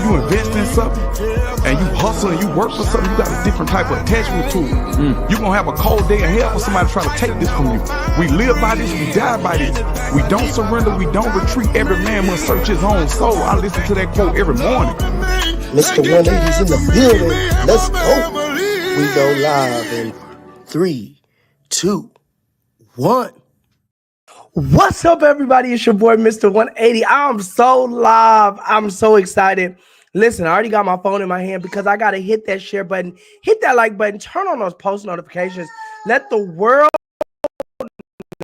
you invest in something and you hustle and you work for something, you got a different type of attachment to it. You're going to have a cold day of hell for somebody trying to take this from you. We live by this, we die by this. We don't surrender, we don't retreat. Every man must search his own soul. I listen to that quote every morning. Mr. 180's in the building. Let's go. We go live in 3, 2, 1. What's up, everybody? It's your boy, Mr. 180. I'm so live. I'm so excited. Listen, I already got my phone in my hand because I got to hit that share button, hit that like button, turn on those post notifications. Let the world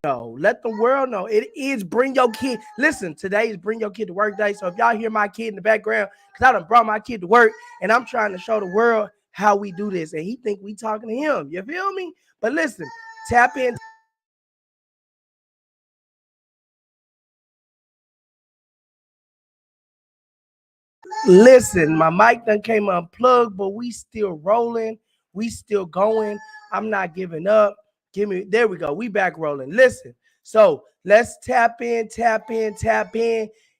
know. Let the world know. It is Bring Your Kid. Listen, today is Bring Your Kid to Work Day. So if y'all hear my kid in the background, because I done brought my kid to work and I'm trying to show the world how we do this. And he think we talking to him. You feel me? But listen, tap in. Listen, my mic done came unplugged, but we still rolling. We still going. I'm not giving up. There we go. We back rolling. Listen, so let's tap in.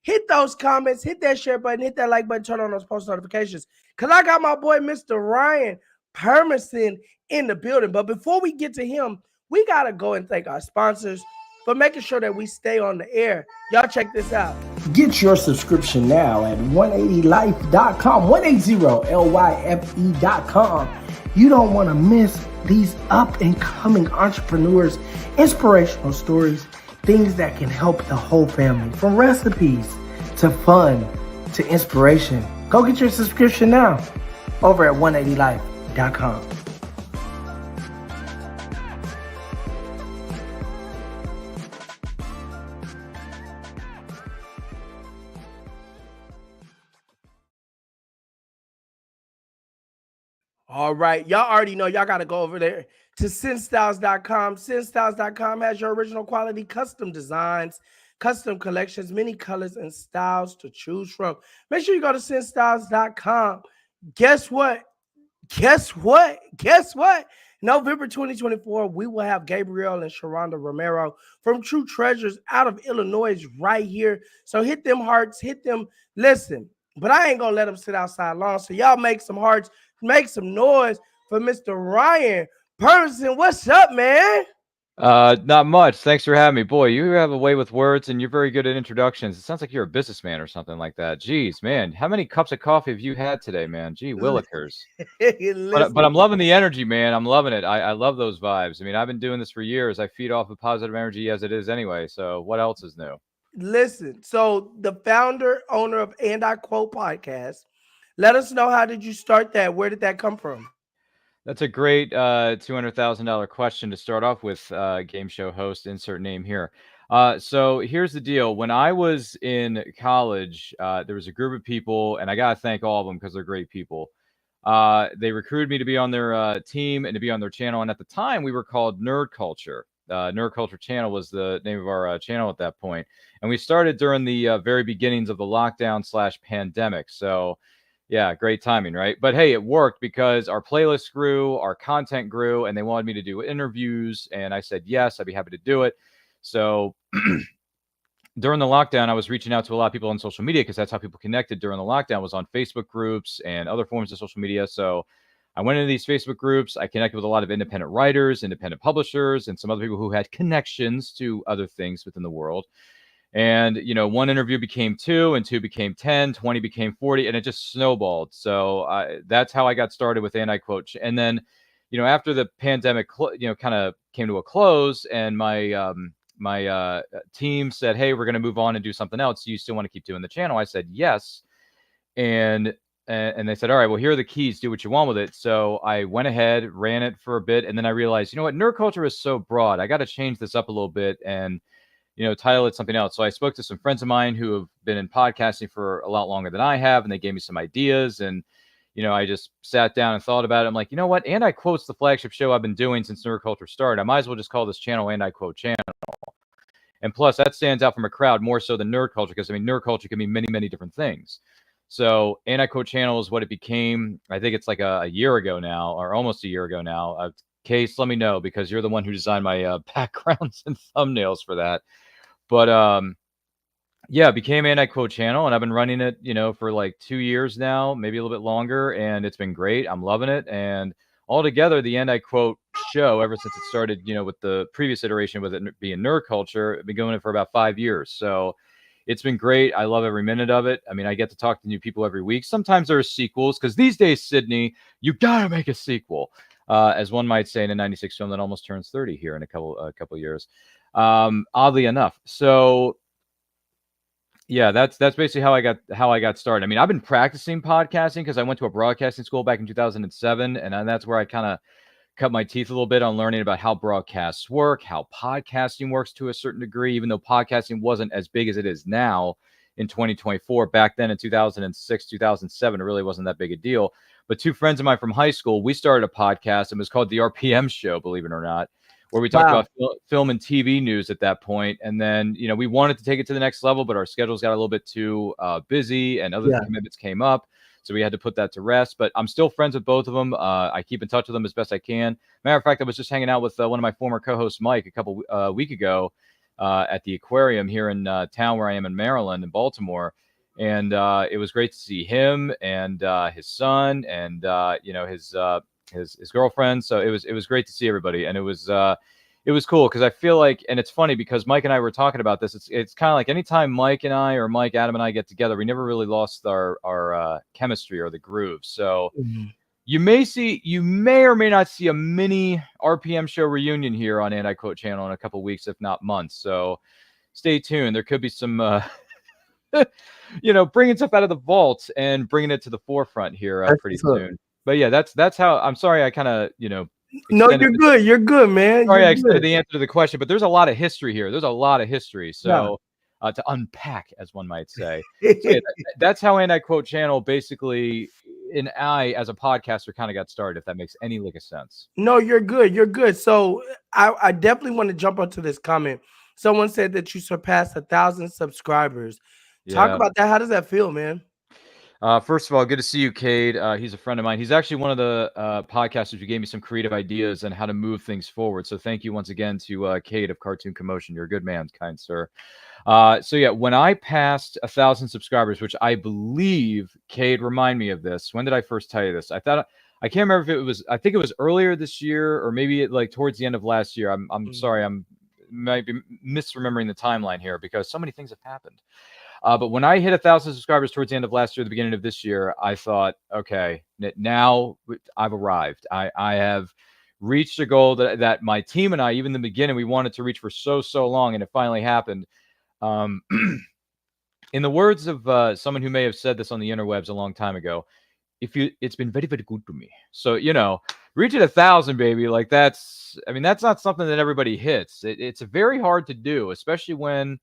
Hit those comments, hit that share button, hit that like button, turn on those post notifications. Because I got my boy, Mr. Ryan Permison in the building. But before we get to him, we got to go and thank our sponsors for making sure that we stay on the air. Y'all check this out. Get your subscription now at 180life.com, 180lyfe.com. You don't want to miss these up and coming entrepreneurs, inspirational stories, things that can help the whole family, from recipes to fun to inspiration. Go get your subscription now over at 180life.com. All right, y'all already know y'all got to go over there to SenStyles.com. SenStyles.com has your original quality custom designs, custom collections, many colors and styles to choose from. Make sure you go to SenStyles.com. Guess what? November 2024, we will have Gabriel and Sharonda Romero from True Treasures out of Illinois right here. So hit them hearts, hit them. Listen, but I ain't going to let them sit outside long. So y'all make some hearts. Make some noise for Mr. Ryan Permison. What's up, man? Not much. Thanks for having me. Boy, you have a way with words and you're very good at introductions. It sounds like you're a businessman or something like that. Jeez, man. How many cups of coffee have you had today, man? Gee willikers. but I'm loving the energy, man. I'm loving it. I love those vibes. I mean, I've been doing this for years. I feed off of positive energy as it is anyway. So what else is new? Listen, so the founder, owner of And I Quote Podcast, let us know, how did you start that? Where did that come from? That's a great $200,000 question to start off with, game show host, insert name here. So here's the deal. When I was in college, there was a group of people, and I got to thank all of them because they're great people. They recruited me to be on their team and to be on their channel. And at the time, we were called Nerd Culture. Nerd Culture Channel was the name of our channel at that point. And we started during the very beginnings of the lockdown/pandemic. So yeah, great timing, right? But hey, it worked because our playlist grew, our content grew, and they wanted me to do interviews. And I said, yes, I'd be happy to do it. So during the lockdown, I was reaching out to a lot of people on social media because that's how people connected during the lockdown, was on Facebook groups and other forms of social media. So I went into these Facebook groups. I connected with a lot of independent writers, independent publishers, and some other people who had connections to other things within the world. And, you know, one interview became 2 and 2 became 10, 20 became 40, and it just snowballed. So that's how I got started with And I Quote. And then, you know, after the pandemic, kind of came to a close, and my team said, hey, we're going to move on and do something else. Do you still want to keep doing the channel? I said, yes. And they said, all right, well, here are the keys. Do what you want with it. So I went ahead, ran it for a bit. And then I realized, you know what, nerd culture is so broad. I got to change this up a little bit and, you know, title it something else. So I spoke to some friends of mine who have been in podcasting for a lot longer than I have, and they gave me some ideas. And, you know, I just sat down and thought about it. I'm like, you know what? And I Quote's the flagship show I've been doing since Nerd Culture started. I might as well just call this channel And I Quote Channel. And plus, that stands out from a crowd more so than Nerd Culture, because, I mean, Nerd Culture can mean many, many different things. So And I Quote Channel is what it became. I think it's like a year ago now, or almost a year ago now. Case, let me know, because you're the one who designed my backgrounds and thumbnails for that. But yeah, it became Anti-Quote Channel, and I've been running it, for like 2 years now, maybe a little bit longer, and it's been great. I'm loving it. And altogether, the Anti-Quote show, ever since it started, with the previous iteration with it being nerd culture, I've been going it for about 5 years. So it's been great. I love every minute of it. I mean, I get to talk to new people every week. Sometimes there are sequels, because these days, Sydney, you gotta make a sequel, as one might say, in a '96 film that almost turns 30 here in a couple years. Oddly enough, so yeah, that's basically how I got started. I mean, I've been practicing podcasting because I went to a broadcasting school back in 2007, and that's where I kind of cut my teeth a little bit on learning about how broadcasts work, how podcasting works to a certain degree, even though podcasting wasn't as big as it is now in 2024. Back then in 2006, 2007, it really wasn't that big a deal. But two friends of mine from high school, we started a podcast, and it was called the RPM Show, believe it or not, where we talked Wow. about film and TV news at that point. And then, we wanted to take it to the next level, but our schedules got a little bit too busy, and other Yeah. commitments came up. So we had to put that to rest. But I'm still friends with both of them. I keep in touch with them as best I can. Matter of fact, I was just hanging out with one of my former co-hosts, Mike, a couple week ago at the aquarium here in town where I am in Maryland, in Baltimore. And it was great to see him and his son and his girlfriend. So it was great to see everybody, and it was cool because I feel like, and it's funny because Mike and I were talking about this. It's kind of like anytime Mike and I, or Mike, Adam and I get together, we never really lost our chemistry or the groove. So Mhm. you may or may not see a mini RPM show reunion here on Anti-Quote Channel in a couple weeks, if not months. So stay tuned. There could be some bringing stuff out of the vault and bringing it to the forefront here That's pretty what's up. soon. But yeah, that's how. I'm sorry, I kind of No, extended. you're good. You're good, man. Sorry, You're I extended good. the answer to the question, but there's a lot of history here. There's a lot of history, Yeah. so to unpack, as one might say. So yeah, that's how Anti-Quote Channel basically, and I, as a podcaster, kind of got started. If that makes any lick of sense. No, you're good. You're good. So I definitely want to jump onto this comment. Someone said that you surpassed 1,000 subscribers. Talk Yeah. about that. How does that feel, man? First of all, good to see you, Cade. He's a friend of mine. He's actually one of the podcasters who gave me some creative ideas on how to move things forward. So thank you once again to Cade of Cartoon Commotion. You're a good man, kind sir. So yeah, when I passed 1,000 subscribers, which I believe, Cade, remind me of this. When did I first tell you this? I can't remember if it was. I think it was earlier this year, or maybe like towards the end of last year. I'm Mhm. sorry. I'm might be misremembering the timeline here because so many things have happened. But when I hit 1,000 subscribers towards the end of last year, the beginning of this year, I thought, okay, now I've arrived. I have reached a goal that my team and I, even in the beginning, we wanted to reach for so long, and it finally happened. Um, in the words of someone who may have said this on the interwebs a long time ago, it's been very, very good to me. So, reaching 1,000, baby, like that's not something that everybody hits. It's very hard to do, especially when,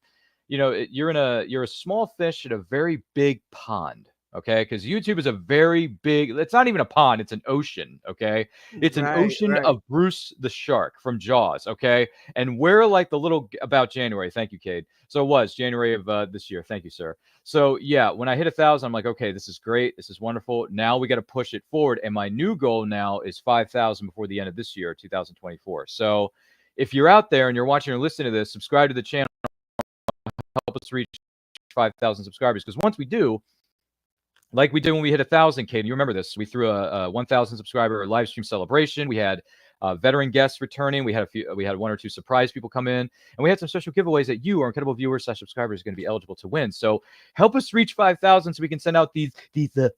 you're a small fish in a very big pond. Okay, because YouTube is a very big. It's not even a pond; it's an ocean. Okay, it's an Right, ocean right. of Bruce the shark from Jaws. Okay, and we're like the little about January. Thank you, Cade. So it was January of this year. Thank you, sir. So yeah, when I hit 1,000, I'm like, okay, this is great. This is wonderful. Now we got to push it forward. And my new goal now is 5,000 before the end of this year, 2024. So if you're out there and you're watching or listening to this, subscribe to the channel. Help us reach 5,000 subscribers. Because once we do, like we did when we hit 1,000, Kate, you remember this? We threw a 1,000 subscriber live stream celebration. We had veteran guests returning. We had one or two surprise people come in, and we had some special giveaways that you, our incredible viewers / subscribers, are going to be eligible to win. So help us reach 5,000 so we can send out these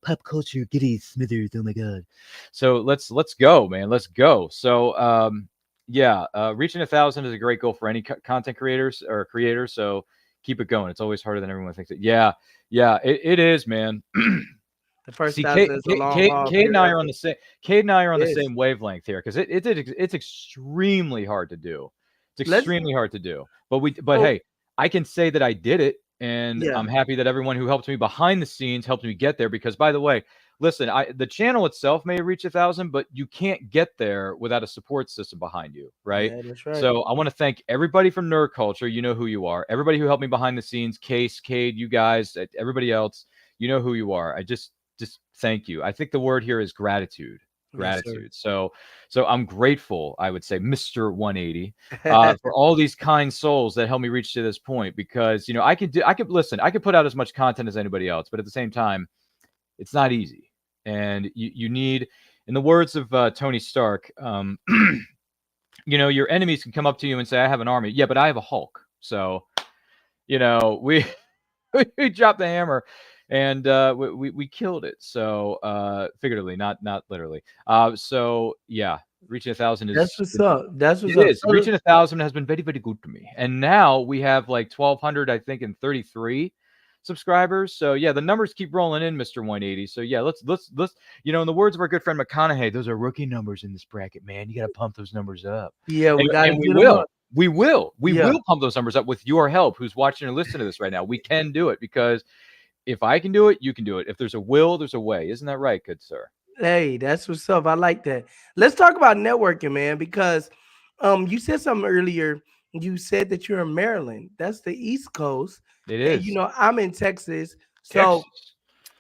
pop culture goodies, Smithers. Oh my god! So let's go, man. Let's go. So reaching 1,000 is a great goal for any content creators. So keep it going. It's always harder than everyone thinks. Yeah, it is, man. The first See, 1,000 is a long haul for Kate and your I are on effort. the same. Kate and I are on It the is. same wavelength here because it's extremely hard to do. It's Let's extremely hard to do. But so hey, I can say that I did it, and yeah. I'm happy that everyone who helped me behind the scenes helped me get there. Because by the way, listen, the channel itself may reach 1,000, but you can't get there without a support system behind you, right? Yeah, that's right. So I want to thank everybody from Nerd Culture. You know who you are. Everybody who helped me behind the scenes, Case, Cade, you guys, everybody else, you know who you are. I just thank you. I think the word here is gratitude. Gratitude. So I'm grateful, I would say, Mr. 180, Yes, for all these kind souls that helped me reach to this point, because I could put out as much content as anybody else, but at the same time, it's not easy. And you need, in the words of Tony Stark, your enemies can come up to you and say, I have an army. Yeah, but I have a Hulk. So, we we dropped the hammer, and we killed it. So figuratively, not literally. So yeah, reaching 1,000 is what's up. That's what's it up. is reaching 1,000 has been very, very good to me. And now we have like 1,200, I think, and 33 subscribers. So yeah, the numbers keep rolling in, Mr. 180. So yeah, let's in the words of our good friend McConaughey, those are rookie numbers in this bracket, man. You got to pump those numbers up. Yeah, we got to and we get them will. up. We will Yeah. pump those numbers up with your help, who's watching or listening to this right now. We can do it, because if I can do it, you can do it. If there's a will, there's a way. Isn't that right, good sir? Hey, that's what's up. I like that. Let's talk about networking, man, because you said something earlier. You said that you're in Maryland. That's the East Coast. It And is. I'm in Texas. So Texas.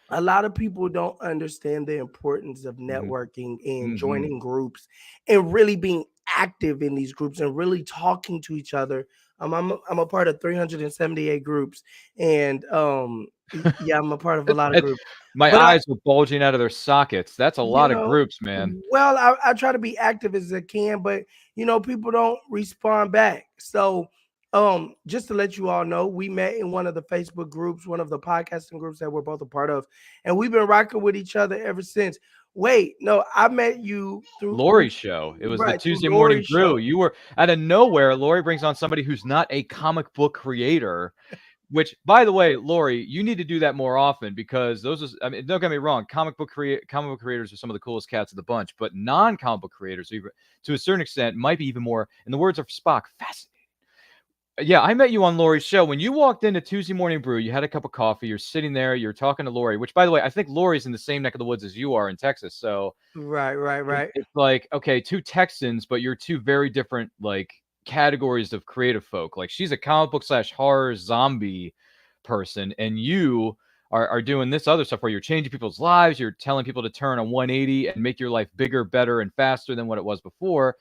a lot of people don't understand the importance of Mhm. networking and Mhm. joining groups and really being active in these groups and really talking to each other. I'm a part of 378 groups, and yeah, I'm a part of a lot of groups. My But eyes were bulging out of their sockets. That's a you lot of know, groups, man. well, I try to be active as I can, but people don't respond back. So, just to let you all know, we met in one of the Facebook groups, one of the podcasting groups that we're both a part of, and we've been rocking with each other ever since. Wait, no, I met you through Lori's show. It was the right through Tuesday morning Lori's brew. show. You were out of nowhere. Lori brings on somebody who's not a comic book creator. Which, by the way, Lori, you need to do that more often, because don't get me wrong, comic book creators are some of the coolest cats of the bunch, but non-comic book creators, even to a certain extent, might be even more, in the words of Spock, fascinating. Yeah, I met you on Lori's show. When you walked into Tuesday Morning Brew, you had a cup of coffee, you're sitting there, you're talking to Lori, which, by the way, I think Lori's in the same neck of the woods as you are in Texas. So Right. it's like, okay, two Texans, but you're two very different, like, categories of creative folk. Like, she's a comic book / horror zombie person, and you are doing this other stuff where you're changing people's lives. You're telling people to turn a 180 and make your life bigger, better, and faster than what it was before.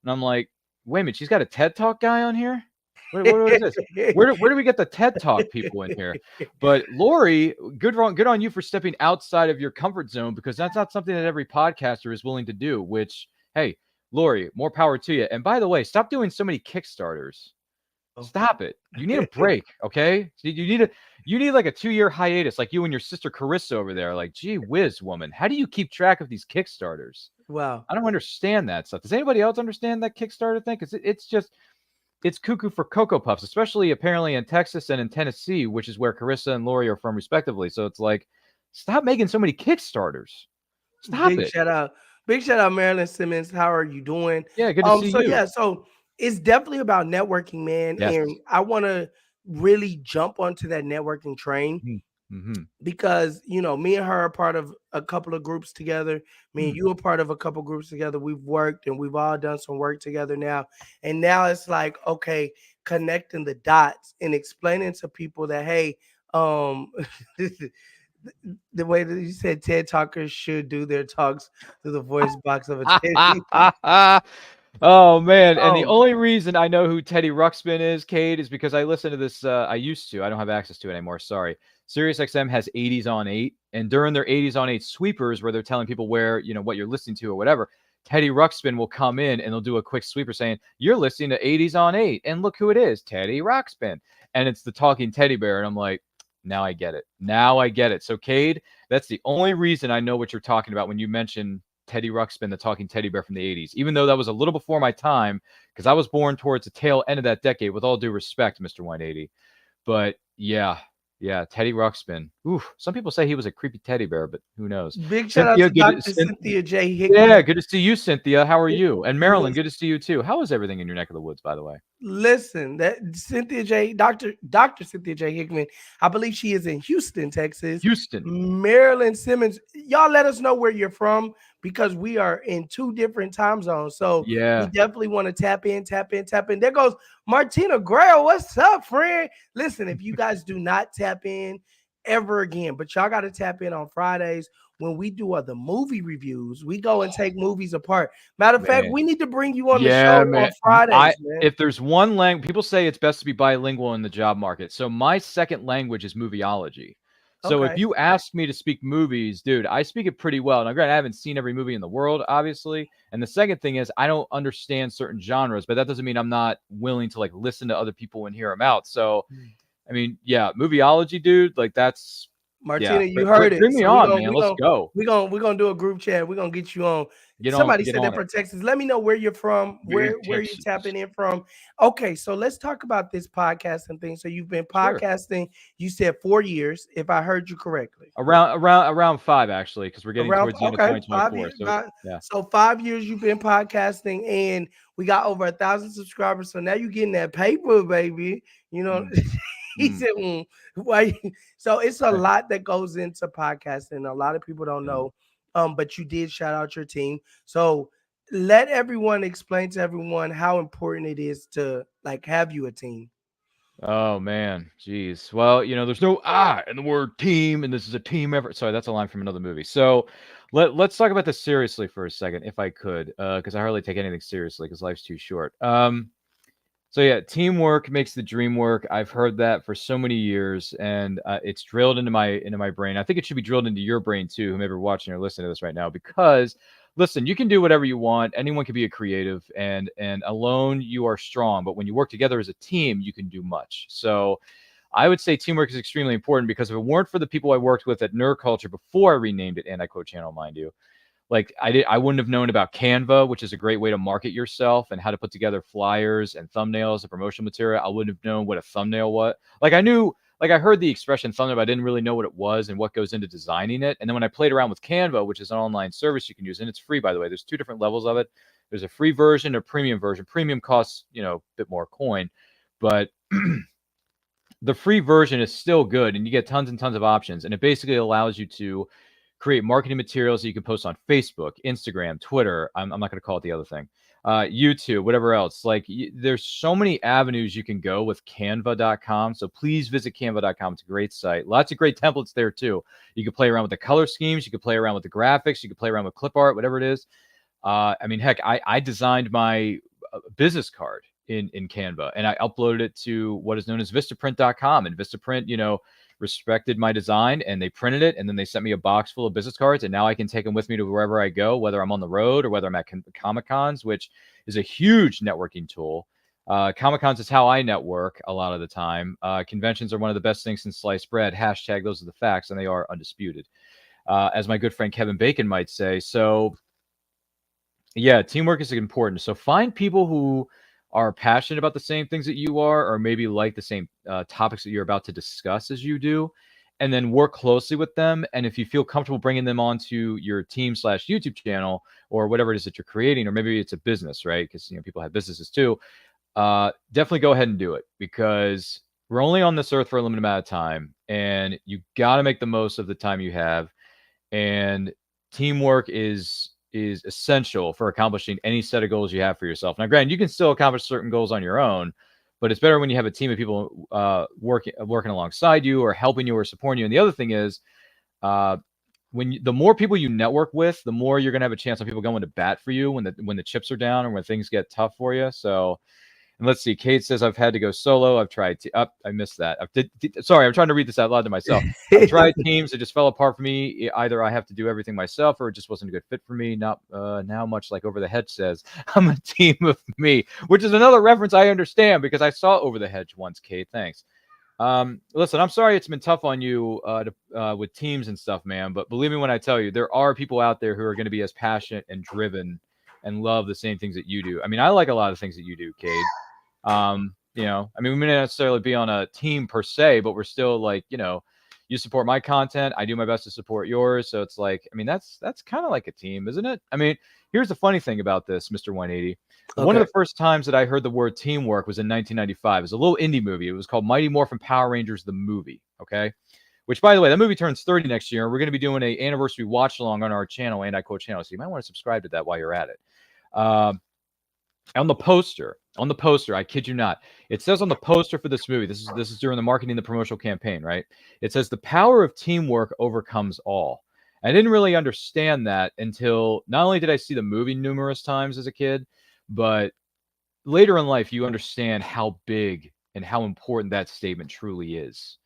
And I'm like, wait a minute, she's got a TED Talk guy on here? What is this? Where do we get the TED Talk people in here? But Lori, good on you for stepping outside of your comfort zone, because that's not something that every podcaster is willing to do. Which, hey, Lori, more power to you. And by the way, stop doing so many Kickstarters. Stop it. You need a break, okay? You need like a 2-year hiatus, like you and your sister Carissa over there. Like, gee whiz, woman, how do you keep track of these Kickstarters? Wow. I don't understand that stuff. Does anybody else understand that Kickstarter thing? Because it's cuckoo for Cocoa Puffs, especially apparently in Texas and in Tennessee, which is where Carissa and Lori are from, respectively. So it's like, stop making so many Kickstarters. Stop Big it. shout out, Marilyn Simmons. How are you doing? Yeah, good to see So you. yeah, so it's definitely about networking, man. Yes. And I want to really jump onto that networking train Mm-hmm. because me and her are part of a couple of groups together. Me and you are part of a couple groups together. We've worked and we've all done some work together now. And now it's like, okay, connecting the dots and explaining to people that, hey, the way that you said TED Talkers should do their talks through the voice box of a Teddy. Oh man, and the only reason I know who Teddy Ruxpin is, Cade, is because I listen to this. I used to. I don't have access to it anymore. Sorry. SiriusXM has 80s on 8, and during their 80s on 8 sweepers, where they're telling people where what you're listening to or whatever, Teddy Ruxpin will come in and they'll do a quick sweeper saying, "You're listening to 80s on 8, and look who it is, Teddy Ruxpin," and it's the talking teddy bear, and I'm like, now I get it. So Cade, that's the only reason I know what you're talking about when you mention Teddy Ruxpin, the talking teddy bear from the 80s, even though that was a little before my time, because I was born towards the tail end of that decade, with all due respect, Mr. 180. But yeah, Teddy Ruxpin. Ooh, some people say he was a creepy teddy bear, but who knows? Big shout out to Dr. Cynthia J. Hickman. Yeah, good to see you, Cynthia. How are you? And Marilyn, good to see you too. How is everything in your neck of the woods, by the way? Listen, that Dr. Cynthia J. Hickman, I believe she is in Houston, Texas. Marilyn Simmons, y'all let us know where you're from, because we are in 2 different time zones. So we definitely want to tap in. There goes Martina Grail. What's up, friend? Listen, if you guys do not tap in ever again, but y'all got to tap in on Fridays. when we do other movie reviews, we go and take movies apart. Matter of fact, Man. we need to bring you on the Yeah, show man. on Fridays, man. If there's one language, people say it's best to be bilingual in the job market. So my second language is movieology. So if Okay. you ask me to speak movies, dude, I speak it pretty well. Now, granted, I haven't seen every movie in the world, obviously. And the second thing is I don't understand certain genres, but that doesn't mean I'm not willing to like listen to other people and hear them out. So, I mean, yeah, movieology, dude, like that's Martina, yeah. you heard it. Bring me So on, man. Let's go. we're gonna do a group chat. We're gonna get you on. Get Somebody get said they're on from it. Texas. Let me know where you're from, Big where you Texas. tapping in from. Okay, so let's talk about this podcasting thing. So you've been Sure. podcasting, you said 4 years, if I heard you correctly. Around 5 actually, because we're getting Around towards the end of okay, 5 2024. years. So yeah. So 5 years you've been podcasting, and we got over 1,000 subscribers. So now you're getting that paper, baby. You know, he said, why? So it's a lot that goes into podcasting. A lot of people don't know. But you did shout out your team. So let everyone explain to everyone how important it is to like have you a team. Oh man, jeez. Well, there's no in the word team, and this is a team effort. Sorry, that's a line from another movie. So let's talk about this seriously for a second, if I could, because I hardly take anything seriously because life's too short. So yeah, teamwork makes the dream work. I've heard that for so many years, and it's drilled into my brain. I think it should be drilled into your brain too, whomever watching or listening to this right now, because listen, you can do whatever you want. Anyone can be a creative, and alone you are strong. But when you work together as a team, you can do much. So I would say teamwork is extremely important, because if it weren't for the people I worked with at Nerd Culture before I renamed it Anti-Quote Channel, mind you, like I wouldn't have known about Canva, which is a great way to market yourself and how to put together flyers and thumbnails and promotional material. I wouldn't have known what a thumbnail was. Like I heard the expression thumbnail, but I didn't really know what it was and what goes into designing it. And then when I played around with Canva, which is an online service you can use, and it's free, by the way, there's 2 different levels of it. There's a free version, a premium version. Premium costs, a bit more coin, but the free version is still good, and you get tons and tons of options. And it basically allows you to create marketing materials that you can post on Facebook, Instagram, Twitter. I'm not going to call it the other thing. YouTube, whatever else. Like there's so many avenues you can go with canva.com. So please visit canva.com. It's a great site. Lots of great templates there too. You can play around with the color schemes. You can play around with the graphics. You can play around with clip art, whatever it is. I mean, heck, I designed my business card in Canva, and I uploaded it to what is known as Vistaprint.com, and Vistaprint, respected my design, and they printed it, and then they sent me a box full of business cards, and now I can take them with me to wherever I go, whether I'm on the road or whether I'm at Comic-Cons, which is a huge networking tool. Comic-Cons is how I network a lot of the time. Conventions are one of the best things since sliced bread. Hashtag those are the facts, and they are undisputed. As my good friend Kevin Bacon might say. So yeah, teamwork is important. So find people who are passionate about the same things that you are, or maybe like the same topics that you're about to discuss as you do, and then work closely with them. And if you feel comfortable bringing them onto your team/YouTube channel or whatever it is that you're creating, or maybe it's a business, right? Because people have businesses too. Definitely go ahead and do it, because we're only on this earth for a limited amount of time, and you got to make the most of the time you have. And teamwork is essential for accomplishing any set of goals you have for yourself. Now, granted, you can still accomplish certain goals on your own, but it's better when you have a team of people working alongside you, or helping you, or supporting you. And the other thing is, the more people you network with, the more you're gonna have a chance of people going to bat for you when the chips are down or when things get tough for you. So. And let's see. Kate says, I've had to go solo. I've tried I missed that. Sorry, I'm trying to read this out loud to myself. I've tried teams that just fell apart for me. Either I have to do everything myself, or it just wasn't a good fit for me. Not now, much like Over the Hedge says, I'm a team of me, which is another reference I understand, because I saw Over the Hedge once, Kate. Thanks. Listen, I'm sorry it's been tough on you with teams and stuff, man. But believe me when I tell you, there are people out there who are going to be as passionate and driven and love the same things that you do. I mean, I like a lot of things that you do, Kate. I mean, we may not necessarily be on a team per se, but we're still like, you support my content. I do my best to support yours. So it's like, I mean, that's kind of like a team, isn't it? I mean, here's the funny thing about this, Mr. 180. Okay. One of the first times that I heard the word teamwork was in 1995. It was a little indie movie. It was called Mighty Morphin Power Rangers, the movie. Okay. Which, by the way, that movie turns 30 next year. And we're going to be doing an anniversary watch along on our channel, Anti-Quote Channel. So you might want to subscribe to that while you're at it. On the poster, I kid you not, it says on the poster for this movie, this is during the marketing, the promotional campaign, right? It says the power of teamwork overcomes all. I didn't really understand that until not only did I see the movie numerous times as a kid, but later in life, you understand how big and how important that statement truly is.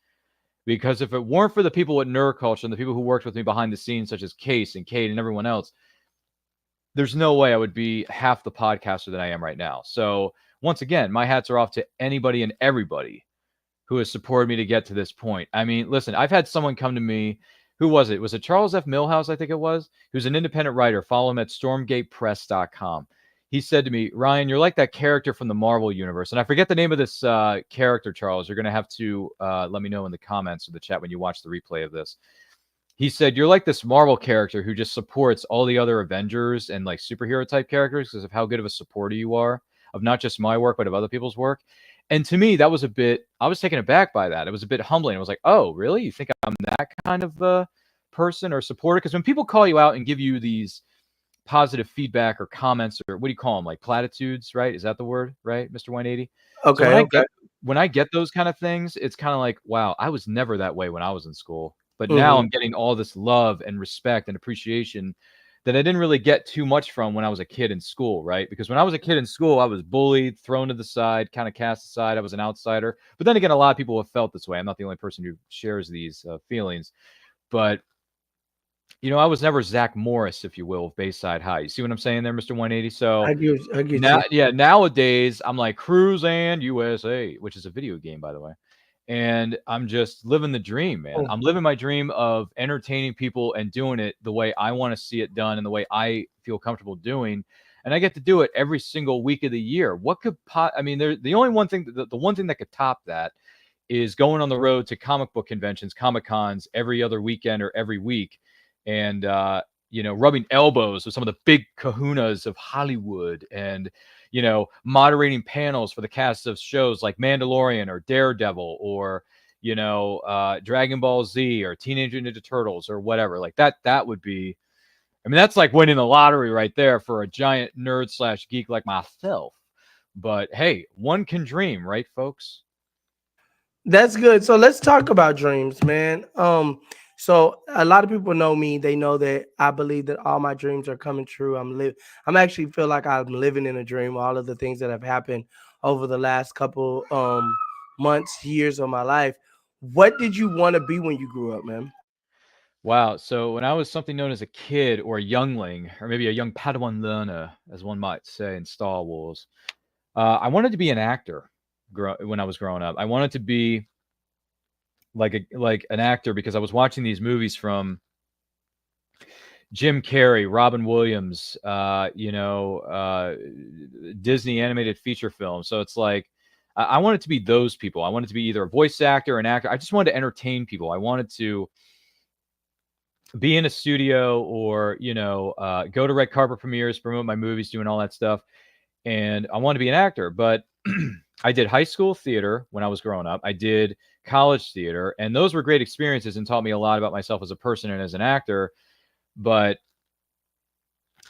Because if it weren't for the people at Nerd Culture and the people who worked with me behind the scenes, such as Case and Kate and everyone else, there's no way I would be half the podcaster that I am right now. So once again, my hats are off to anybody and everybody who has supported me to get to this point. I mean, listen, I've had someone come to me. Who was it? Was it Charles F. Millhouse? I think it was. Who's an independent writer. Follow him at stormgatepress.com. He said to me, Ryan, you're like that character from the Marvel universe. And I forget the name of this character, Charles. You're going to have to let me know in the comments or the chat when you watch the replay of this. He said, you're like this Marvel character who just supports all the other Avengers and like superhero type characters because of how good of a supporter you are of not just my work, but of other people's work. And to me, that was a bit, I was taken aback by that. It was a bit humbling. I was like, oh, really? You think I'm that kind of person or supporter? Because when people call you out and give you these positive feedback or comments, or what do you call them? Like platitudes, right? Is that the word, right, Mr. 180? Okay, So okay. when I get those kind of things, it's kind of like, wow, I was never that way when I was in school. But now Mhm. I'm getting all this love and respect and appreciation that I didn't really get too much from when I was a kid in school, right? Because when I was a kid in school, I was bullied, thrown to the side, kind of cast aside. I was an outsider. But then again, a lot of people have felt this way. I'm not the only person who shares these feelings. But, you know, I was never Zach Morris, if you will, of Bayside High. You see what I'm saying there, Mr. 180? So I get now, you. yeah, nowadays, I'm like Cruise and USA, which is a video game, by the way. And I'm just living the dream, man. Oh, I'm living my dream of entertaining people and doing it the way I want to see it done and the way I feel comfortable doing. And I get to do it every single week of the year. What could I mean, the only one thing, the one thing that could top that is going on the road to comic book conventions, Comic Cons every other weekend or every week, and you know, rubbing elbows with some of the big kahunas of Hollywood, and you know, moderating panels for the cast of shows like Mandalorian or Daredevil or you know, Dragon Ball Z or Teenage Ninja Turtles or whatever. Like that would be. I mean, that's like winning the lottery right there for a giant nerd slash geek like myself. But hey, one can dream, right, folks? that's good. So let's talk about dreams, man. So a lot of people know me. They know that I believe that all my dreams are coming true. I'm actually feel like I'm living in a dream. All of the things that have happened over the last couple months, years of my life. What did you want to be when you grew up, man? Wow. So when I was something known as a kid or a youngling, or maybe a young Padawan learner, as one might say in Star Wars, I wanted to be an actor. When I was growing up, I wanted to be like an actor because I was watching these movies from Jim Carrey, Robin Williams, Disney animated feature films. So it's like I wanted to be those people. I wanted to be either a voice actor or an actor. I just wanted to entertain people. I wanted to be in a studio or go to red carpet premieres, promote my movies, doing all that stuff. And I wanted to be an actor, but I did high school theater when I was growing up. I did college theater, and those were great experiences and taught me a lot about myself as a person and as an actor. But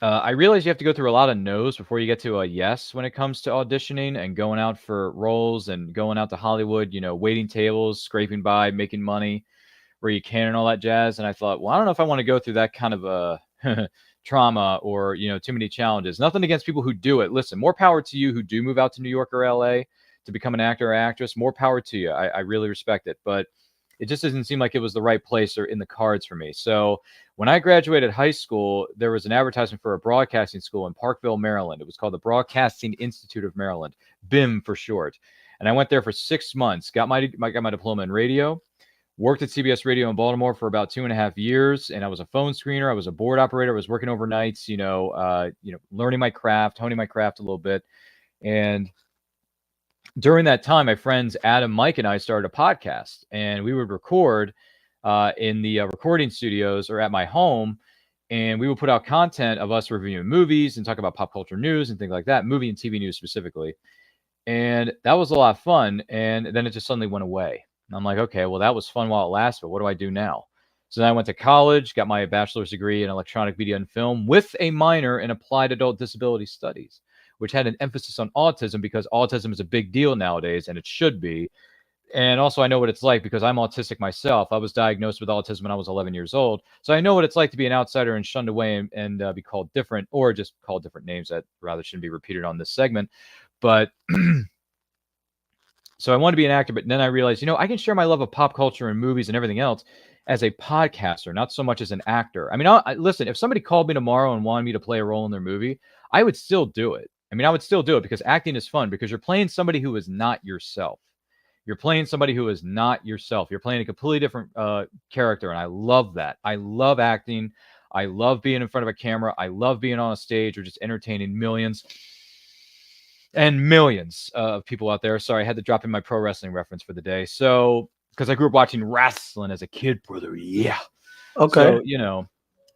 I realized you have to go through a lot of no's before you get to a yes when it comes to auditioning and going out for roles and going out to Hollywood, waiting tables, scraping by, making money where you can and all that jazz. And I thought, well, I don't know if I want to go through that kind of a trauma or, too many challenges. Nothing against people who do it. Listen, more power to you who do move out to New York or LA to become an actor or actress. More power to you. I really respect it. But it just doesn't seem like it was the right place or in the cards for me. So when I graduated high school, there was an advertisement for a broadcasting school in Parkville, Maryland. It was called the Broadcasting Institute of Maryland, BIM for short. And I went there for 6 months, got my diploma in radio, worked at CBS Radio in Baltimore for about 2.5 years, and I was a phone screener. I was a board operator. I was working overnights, learning my craft, honing my craft a little bit. And during that time, my friends Adam, Mike, and I started a podcast, and we would record in the recording studios or at my home, and we would put out content of us reviewing movies and talk about pop culture news and things like that, movie and TV news specifically. And that was a lot of fun. And then it just suddenly went away. And I'm like, okay, well, that was fun while it lasted, but what do I do now? So then I went to college, got my bachelor's degree in electronic media and film with a minor in applied adult disability studies, which had an emphasis on autism because autism is a big deal nowadays, and it should be. And also, I know what it's like because I'm autistic myself. I was diagnosed with autism when I was 11 years old. So I know what it's like to be an outsider and shunned away and be called different, or just called different names that rather shouldn't be repeated on this segment. But so I wanted to be an actor, but then I realized, I can share my love of pop culture and movies and everything else as a podcaster, not so much as an actor. I mean, listen, if somebody called me tomorrow and wanted me to play a role in their movie, I would still do it. I mean, I would still do it because acting is fun because you're playing somebody who is not yourself. You're playing somebody who is not yourself. You're playing a completely different character, and I love that. I love acting. I love being in front of a camera. I love being on a stage or just entertaining millions and millions of people out there. Sorry, I had to drop in my pro wrestling reference for the day. So, because I grew up watching wrestling as a kid, brother. Yeah. Okay.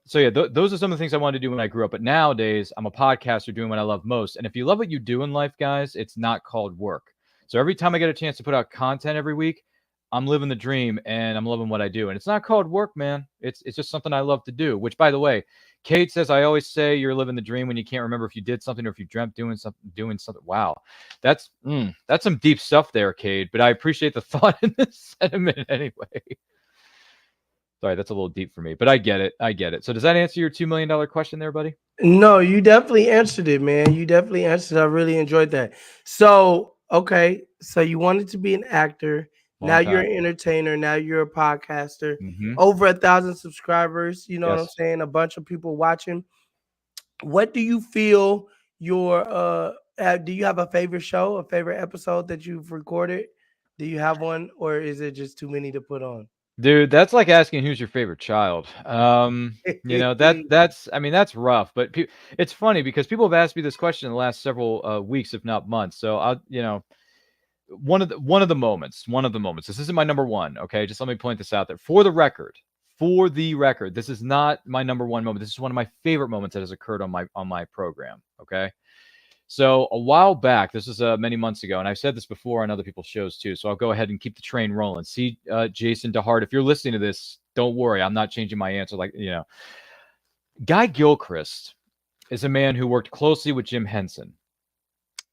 So, those are some of the things I wanted to do when I grew up. But nowadays, I'm a podcaster doing what I love most. And if you love what you do in life, guys, it's not called work. So every time I get a chance to put out content every week, I'm living the dream and I'm loving what I do. And it's not called work, man. It's just something I love to do, which, by the way, Kate says, I always say you're living the dream when you can't remember if you did something or if you dreamt doing something. Wow. That's some deep stuff there, Kate, but I appreciate the thought in this sentiment anyway. Sorry, that's a little deep for me, but I get it. So does that answer your $2 million question there, buddy? No, you definitely answered it, man. You definitely answered. I really enjoyed that. So, okay, so you wanted to be an actor. Now you're an entertainer. Now you're a podcaster. Mm-hmm. Over 1,000 subscribers. You know what I'm Yes. saying? A bunch of people watching. What do you feel your do you have a favorite show, a favorite episode that you've recorded? Do you have one, or is it just too many to put on? Dude, that's like asking who's your favorite child. That's rough, but it's funny because people have asked me this question in the last several weeks, if not months. So one of the moments. This isn't my number one, okay? Just let me point this out there. For the record, this is not my number one moment. This is one of my favorite moments that has occurred on my program, okay? So a while back, this was many months ago, and I've said this before on other people's shows too, so I'll go ahead and keep the train rolling. See, Jason DeHart, if you're listening to this, don't worry. I'm not changing my answer. Guy Gilchrist is a man who worked closely with Jim Henson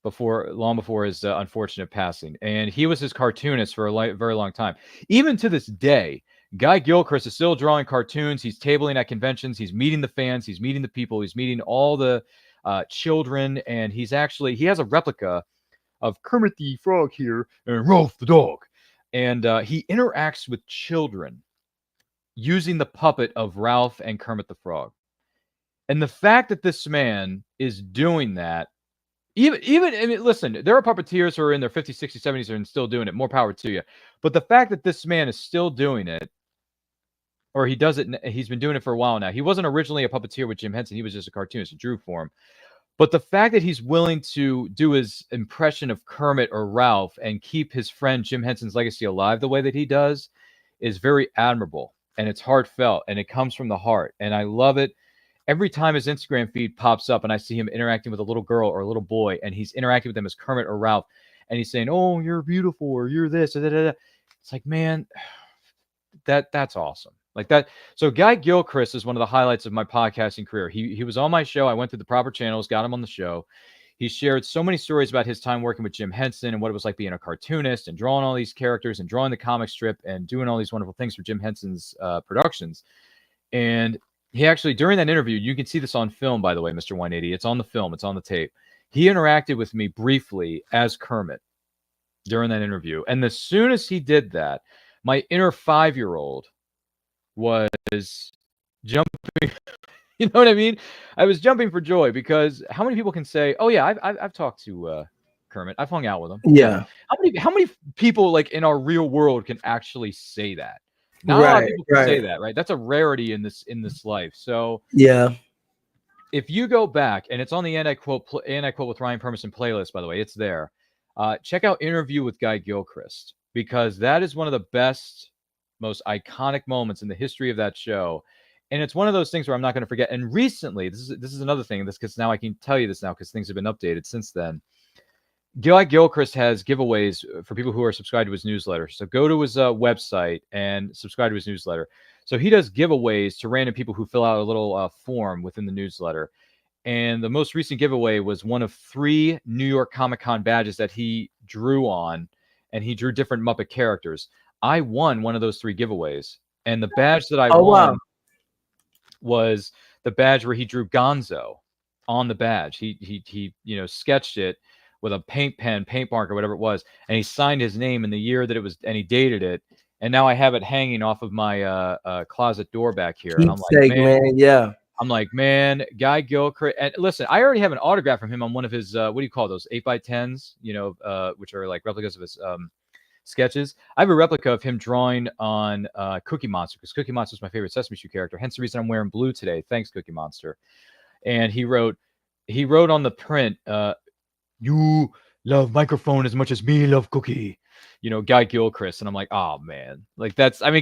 long before his unfortunate passing, and he was his cartoonist for a very long time. Even to this day, Guy Gilchrist is still drawing cartoons. He's tabling at conventions. He's meeting the fans. He's meeting the people. He's meeting all the children, and he has a replica of Kermit the Frog here and Rolf the dog, and he interacts with children using the puppet of Ralph and Kermit the Frog. And the fact that this man is doing that, listen, there are puppeteers who are in their 50s, 60s, 70s and still doing it. More power to you. But the fact that this man is still doing it, or he does it, he's been doing it for a while now. He wasn't originally a puppeteer with Jim Henson. He was just a cartoonist, a drew for him. But the fact that he's willing to do his impression of Kermit or Ralph and keep his friend Jim Henson's legacy alive the way that he does is very admirable. And it's heartfelt, and it comes from the heart. And I love it. Every time his Instagram feed pops up and I see him interacting with a little girl or a little boy, and he's interacting with them as Kermit or Ralph, and he's saying, "Oh, you're beautiful," or "You're this," or da-da-da. It's like, man, that's awesome. Like that. So Guy Gilchrist is one of the highlights of my podcasting career. He was on my show. I went through the proper channels, got him on the show. He shared so many stories about his time working with Jim Henson and what it was like being a cartoonist and drawing all these characters and drawing the comic strip and doing all these wonderful things for Jim Henson's productions. And he actually, during that interview, you can see this on film, by the way, Mr. 180. It's on the film. It's on the tape. He interacted with me briefly as Kermit during that interview. And as soon as he did that, my inner 5-year-old was jumping. You know what I mean? I was jumping for joy because how many people can say, "Oh yeah, I've talked to Kermit. I've hung out with him." Yeah. How many people like in our real world can actually say that? Not a lot of people can say that, right? That's a rarity in this life. So yeah, if you go back, and it's on the and I quote with Ryan Permison playlist, by the way, it's there. Check out Interview with Guy Gilchrist, because that is one of the best, most iconic moments in the history of that show. And it's one of those things where I'm not going to forget. And recently, this is another thing, because now I can tell you this now because things have been updated since then. Guy Gilchrist has giveaways for people who are subscribed to his newsletter. So go to his website and subscribe to his newsletter. So he does giveaways to random people who fill out a little form within the newsletter. And the most recent giveaway was one of 3 New York Comic Con badges that he drew on and he drew different Muppet characters. I won one of those 3 giveaways, and the badge that I Oh won wow. was the badge where he drew Gonzo on the badge. He sketched it with a paint pen, paint marker, whatever it was, and he signed his name and the year that it was, and he dated it. And now I have it hanging off of my closet door back here. And Keepsake, man. Yeah. I'm like, man, Guy Gilchrist. And listen, I already have an autograph from him on one of his, what do you call those, 8x10s, which are like replicas of his sketches. I have a replica of him drawing on Cookie Monster, because Cookie Monster is my favorite Sesame Street character. Hence the reason I'm wearing blue today. Thanks, Cookie Monster. And he wrote on the print, you love microphone as much as me love Cookie. Guy Gilchrist. And I'm like, oh man, like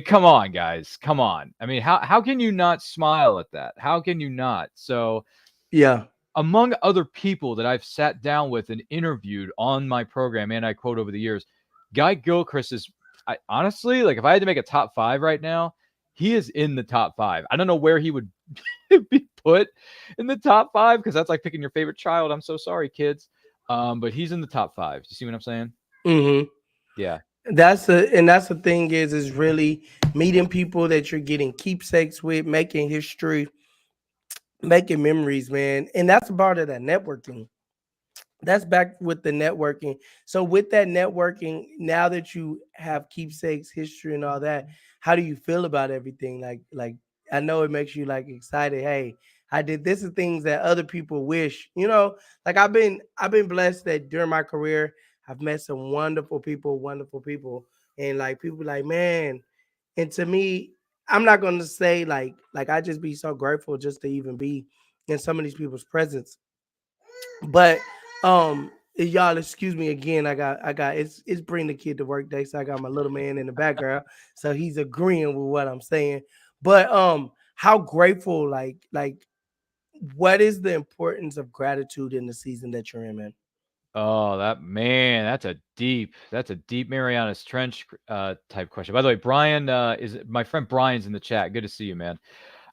come on, guys, come on. I mean, how can you not smile at that? How can you not? So yeah, among other people that I've sat down with and interviewed on my program, and I quote over the years, Guy Gilchrist is, honestly, like if I had to make a top 5 right now, he is in the top 5. I don't know where he would be put in the top 5, because that's like picking your favorite child. I'm so sorry, kids. But he's in the top 5. You see what I'm saying? Mm-hmm. Yeah. That's the thing is really meeting people that you're getting keepsakes with, making history, making memories, man. And that's a part of that networking. That's back with the networking. So with that networking, now that you have keepsakes, history, and all that, how do you feel about everything? Like I know it makes you like excited. Hey, I did this is things that other people wish. Like I've been blessed that during my career I've met some wonderful people, and like people like, man. And to me, I'm not gonna say like I just be so grateful just to even be in some of these people's presence. But y'all excuse me again. I got it's bring the kid to work day, so I got my little man in the background, so he's agreeing with what I'm saying. But how grateful, like what is the importance of gratitude in the season that you're in, man? Oh, that's a deep Marianas Trench type question. By the way, Brian is my friend. Brian's in the chat. Good to see you, man.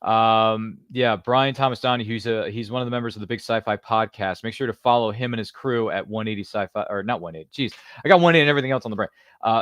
Yeah, Brian Thomas Donahue, he's one of the members of the Big Sci-Fi podcast. Make sure to follow him and his crew at 180 Sci-Fi, or not 180. Geez, I got 180 and everything else on the brain.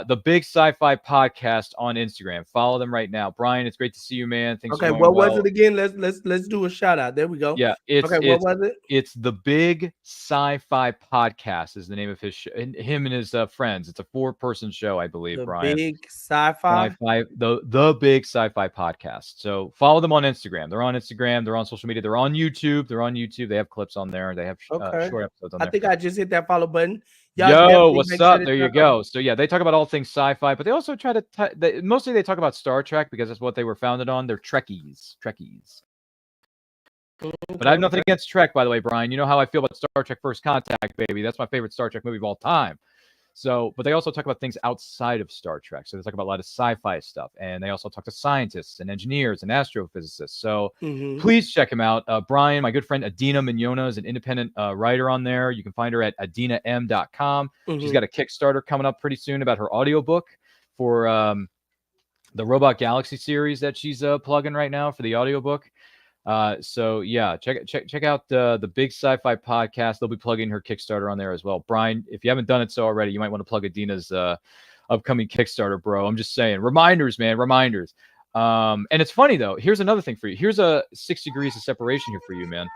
The Big Sci-Fi podcast on Instagram. Follow them right now. Brian, it's great to see you, man. Things Okay, are going what well. was it again? Let's do a shout out. There we go. Yeah, what was it? It's the Big Sci-Fi podcast is the name of his show, and him and his friends. It's a 4-person show, I believe. The Brian. Big Sci-Fi. The Big Sci-Fi podcast. So follow them on Instagram. They're on Instagram. They're on social media. They're on YouTube. They have clips on there. They have short episodes on there. I think I just hit that follow button. Yo, what's up? There you go. So yeah, they talk about all things sci-fi, but they also try to mostly they talk about Star Trek because that's what they were founded on. They're Trekkies. But I have nothing against Trek, by the way, Brian. You know how I feel about Star Trek First Contact, baby. That's my favorite Star Trek movie of all time. So, but they also talk about things outside of Star Trek. So they talk about a lot of sci-fi stuff, and they also talk to scientists and engineers and astrophysicists. So please check him out. Brian, my good friend Adina Mignona is an independent writer on there. You can find her at adinam.com. She's got a Kickstarter coming up pretty soon about her audiobook for the Robot Galaxy series that she's plugging right now for the audiobook. So yeah, check out the Big Sci-Fi podcast. They'll be plugging her Kickstarter on there as well. Brian, if you haven't done it so already, you might want to plug Adina's upcoming Kickstarter, bro. I'm just saying, reminders, man, reminders. And it's funny though. Here's another thing for you. Here's a 6 degrees of separation here for you, man.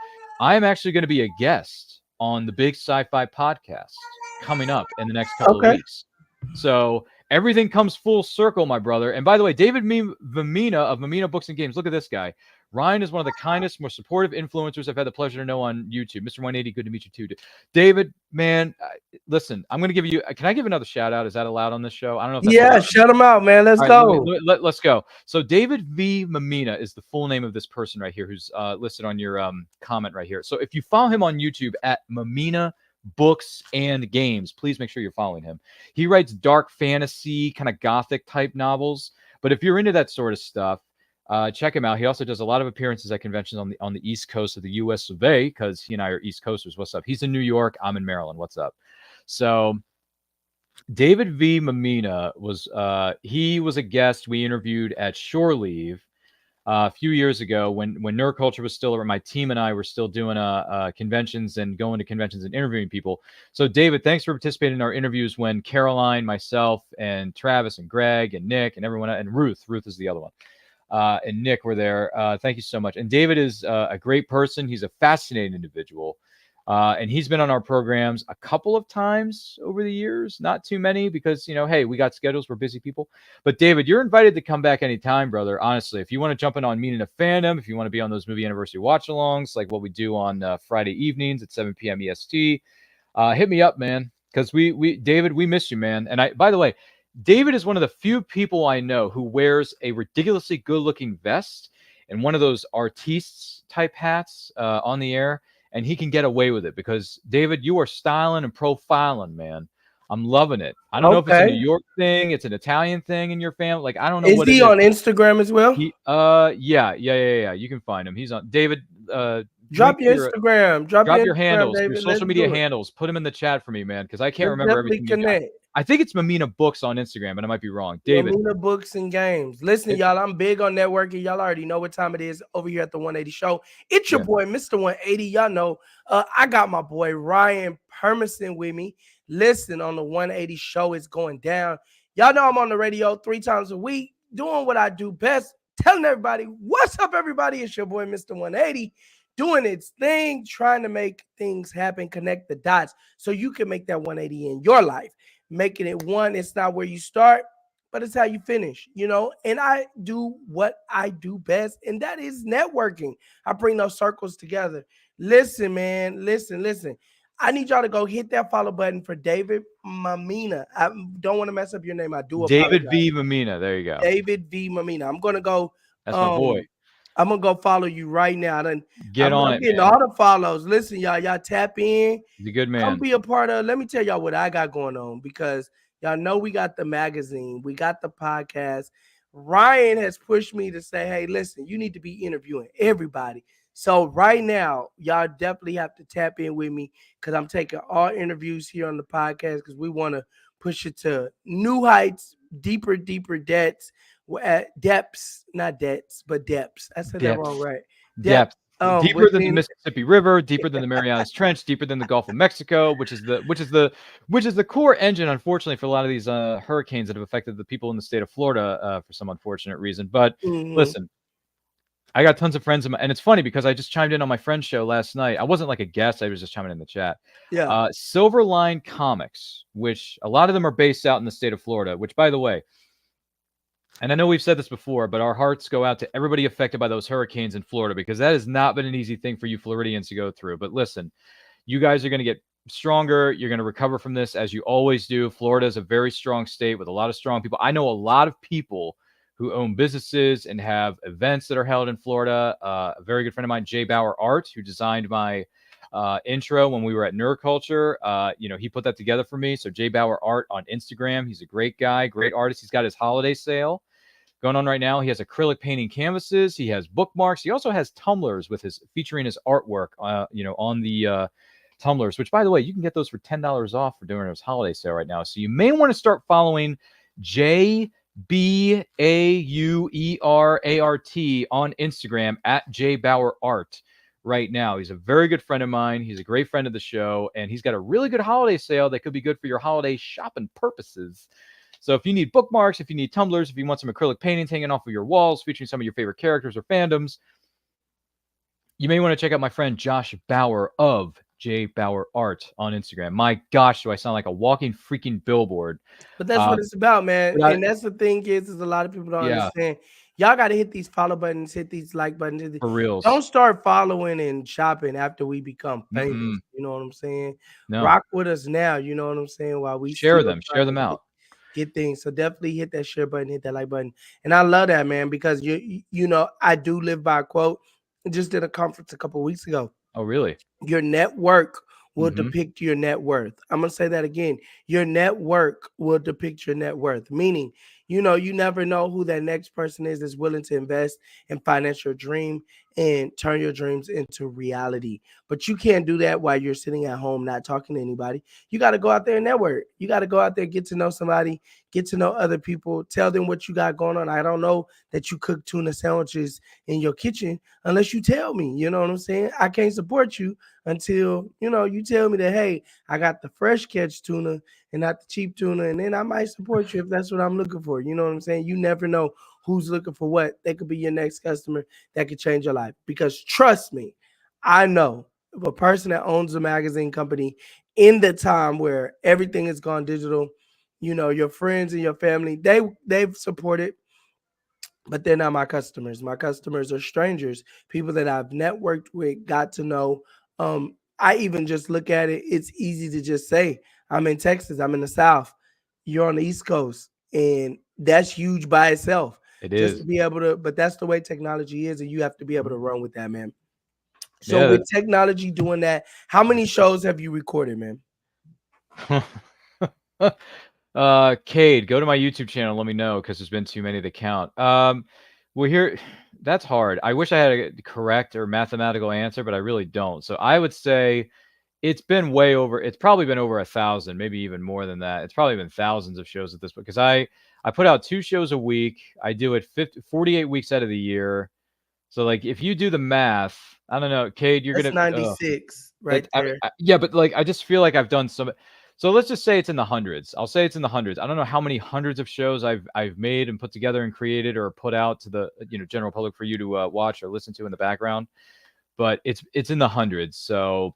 I am actually going to be a guest on the Big Sci-Fi podcast coming up in the next couple of weeks. So everything comes full circle, my brother. And by the way, David Vamina of Vamina Books and Games. Look at this guy. Ryan is one of the kindest, most supportive influencers I've had the pleasure to know on YouTube. Mr. 180, good to meet you too. David, man, listen, I'm going to give you, can I give another shout out? Is that allowed on this show? I don't know if that's allowed. Shut him out, man. Let's go. Let's go. So David V. Mamina is the full name of this person right here who's listed on your comment right here. So if you follow him on YouTube at Mamina Books and Games, please make sure you're following him. He writes dark fantasy, kind of gothic type novels. But if you're into that sort of stuff, check him out. He also does a lot of appearances at conventions on the East Coast of the U.S. of A. Because he and I are East Coasters. What's up? He's in New York. I'm in Maryland. What's up? So David V. Mamina was he was a guest we interviewed at Shore Leave a few years ago when Nerd Culture was still, or my team and I were still doing conventions and going to conventions and interviewing people. So David, thanks for participating in our interviews when Caroline, myself, and Travis and Greg and Nick and everyone, and Ruth is the other one. And Nick were there. Thank you so much. And David is a great person. He's a fascinating individual. And he's been on our programs a couple of times over the years, not too many because, hey, we got schedules. We're busy people. But David, you're invited to come back anytime, brother. Honestly, if you want to jump in on Meaning of Fandom, if you want to be on those movie anniversary watch-alongs, like what we do on Friday evenings at 7 p.m. EST, hit me up, man. Because David, we miss you, man. And by the way, David is one of the few people I know who wears a ridiculously good-looking vest and one of those artistes type hats on the air. And he can get away with it because, David, you are styling and profiling, man. I'm loving it. I don't know if it's a New York thing, it's an Italian thing in your family. Like, I don't know what it is. Is he on Instagram as well? Yeah. You can find him. He's on. David, drop your Instagram. Drop your handles, David. Your social media handles. Put them in the chat for me, man, because I can't remember everything. I think it's Mamina Books on Instagram, but I might be wrong. David. Mamina Books and Games. Listen, y'all, I'm big on networking. Y'all already know what time it is over here at the 180 Show. It's your boy, Mr. 180. Y'all know I got my boy Ryan Permison with me. Listen, on the 180 Show, it's going down. Y'all know I'm on the radio 3 times a week, doing what I do best, telling everybody, what's up, everybody? It's your boy, Mr. 180. Doing its thing, trying to make things happen, connect the dots so you can make that 180 in your life. Making it one, it's not where you start, but it's how you finish, and I do what I do best, and that is networking. I bring those circles together. Listen, man, listen. I need y'all to go hit that follow button for David Mamina. I don't want to mess up your name. I do apologize. David V. Mamina. There you go. David V. Mamina. I'm going to go. That's my boy. I'm going to go follow you right now. I'm getting man. all the follows. Listen, y'all tap in. He's a good man. Come be a part of. Let me tell y'all what I got going on, because y'all know we got the magazine. We got the podcast. Ryan has pushed me to say, hey, listen, you need to be interviewing everybody. So right now, y'all definitely have to tap in with me, because I'm taking all interviews here on the podcast, because we want to push it to new heights, deeper depths. Not debts, but depths. I said that wrong, right? Depth. Deeper than the Mississippi River, deeper than the Marianas Trench, deeper than the Gulf of Mexico, which is the core engine, unfortunately, for a lot of these hurricanes that have affected the people in the state of Florida for some unfortunate reason. But listen, I got tons of friends, and it's funny because I just chimed in on my friend's show last night. I wasn't like a guest; I was just chiming in the chat. Yeah. Silverline Comics, which a lot of them are based out in the state of Florida. Which, by the way, and I know we've said this before, but our hearts go out to everybody affected by those hurricanes in Florida, because that has not been an easy thing for you Floridians to go through. But listen, you guys are going to get stronger. You're going to recover from this, as you always do. Florida is a very strong state with a lot of strong people. I know a lot of people who own businesses and have events that are held in Florida. A very good friend of mine, Jay Bauer Art, who designed my intro when we were at Nerd Culture. He put that together for me. So Jay Bauer Art on Instagram. He's a great guy, great artist. He's got his holiday sale going on right now. He has acrylic painting canvases. He has bookmarks. He also has tumblers with featuring his artwork, on the tumblers, which, by the way, you can get those for $10 off for doing his holiday sale right now. So you may want to start following JBAUERART on Instagram at JBauerArt right now. He's a very good friend of mine. He's a great friend of the show, and he's got a really good holiday sale that could be good for your holiday shopping purposes. So if you need bookmarks, if you need tumblers, if you want some acrylic paintings hanging off of your walls featuring some of your favorite characters or fandoms, you may want to check out my friend Josh Bauer of J Bauer Art on Instagram. My gosh, do I sound like a walking freaking billboard? But that's what it's about, man. And that's the thing is a lot of people don't understand. Y'all got to hit these follow buttons, hit these like buttons. For real. Don't start following and shopping after we become famous. You know what I'm saying? No. Rock with us now. You know what I'm saying? While we share them out. Get things. So definitely hit that share button, hit that like button. And I love that, man, because I do live by a quote. I just did a conference a couple of weeks ago. Oh, really? Your network will depict your net worth. I'm going to say that again. Your network will depict your net worth, meaning You know, you never know who that next person is that's willing to invest and finance your dream and turn your dreams into reality. But you can't do that while you're sitting at home not talking to anybody. You got to go out there and network. You got to go out there, get to know somebody, get to know other people, tell them what you got going on. I don't know that you cook tuna sandwiches in your kitchen unless you tell me. You know what I'm saying? I can't support you until, you know, you tell me that, hey, I got the fresh catch tuna and not the cheap tuna, and then I might support you if that's what I'm looking for. You know what I'm saying? You never know who's looking for what. They could be your next customer that could change your life. Because trust me, I know if a person that owns a magazine company in the time where everything has gone digital, you know, your friends and your family, they've supported, but they're not my customers. My customers are strangers, people that I've networked with, got to know. I even just look at it, it's easy to just say, I'm in Texas, I'm in the South, you're on the East Coast. And that's huge by itself. It Just to is. be able to, but that's the way technology is, and you have to be able to run with that, man. So Yeah. with technology doing that, how many shows have you recorded, man? Cade, go to my YouTube channel. Let me know because there's been too many to count. Well, here, that's hard. I wish I had a correct or mathematical answer, but I really don't. So I would say it's been way over. It's probably been over 1,000, maybe even more than that. It's probably been thousands of shows at this point because I put out 2 shows a week. I do it 48 weeks out of the year. So like if you do the math, I don't know, Cade, you're That's gonna 96 right that there. yeah, but like I just feel like I've done some. So let's just say it's in the hundreds. I'll say it's in the hundreds. I don't know how many hundreds of shows I've made and put together and created or put out to the general public for you to watch or listen to in the background, but it's in the hundreds. So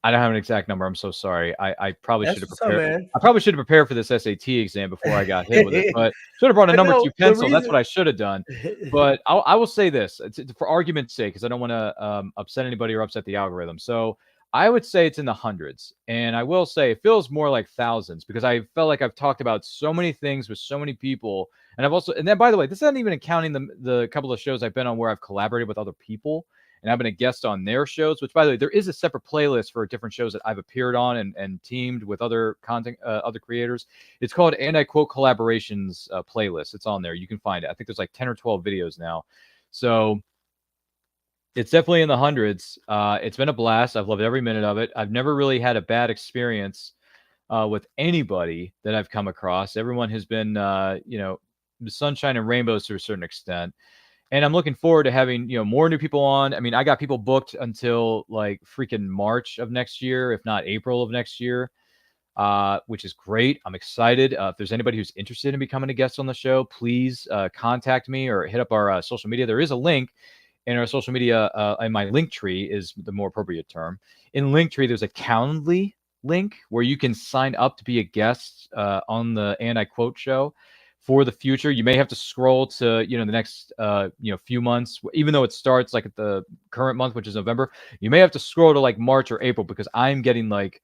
I don't have an exact number. I'm so sorry. I probably That's should have what's up, prepared. man. I probably should have prepared for this SAT exam before I got hit with it, but should have brought a But number no, 2 the pencil. That's reason what I should have done. But I will say this for argument's sake, because I don't want to upset anybody or upset the algorithm. So I would say it's in the hundreds, and I will say it feels more like thousands because I felt like I've talked about so many things with so many people, and I've also, and then by the way, this isn't even counting the couple of shows I've been on where I've collaborated with other people and I've been a guest on their shows, which by the way, there is a separate playlist for different shows that I've appeared on and teamed with other content, other creators. It's called And I Quote Collaborations playlist. It's on there. You can find it. I think there's like 10 or 12 videos now. So it's definitely in the hundreds. It's been a blast. I've loved every minute of it. I've never really had a bad experience with anybody that I've come across. Everyone has been, sunshine and rainbows to a certain extent. And I'm looking forward to having, more new people on. I mean, I got people booked until like freaking March of next year, if not April of next year, which is great. I'm excited. If there's anybody who's interested in becoming a guest on the show, please contact me or hit up our social media. There is a link in our social media, and my link tree is the more appropriate term. In Linktree, there's a Calendly link where you can sign up to be a guest on the And I Quote show for the future. You may have to scroll to the next few months, even though it starts like at the current month, which is November. You may have to scroll to like March or April because I'm getting like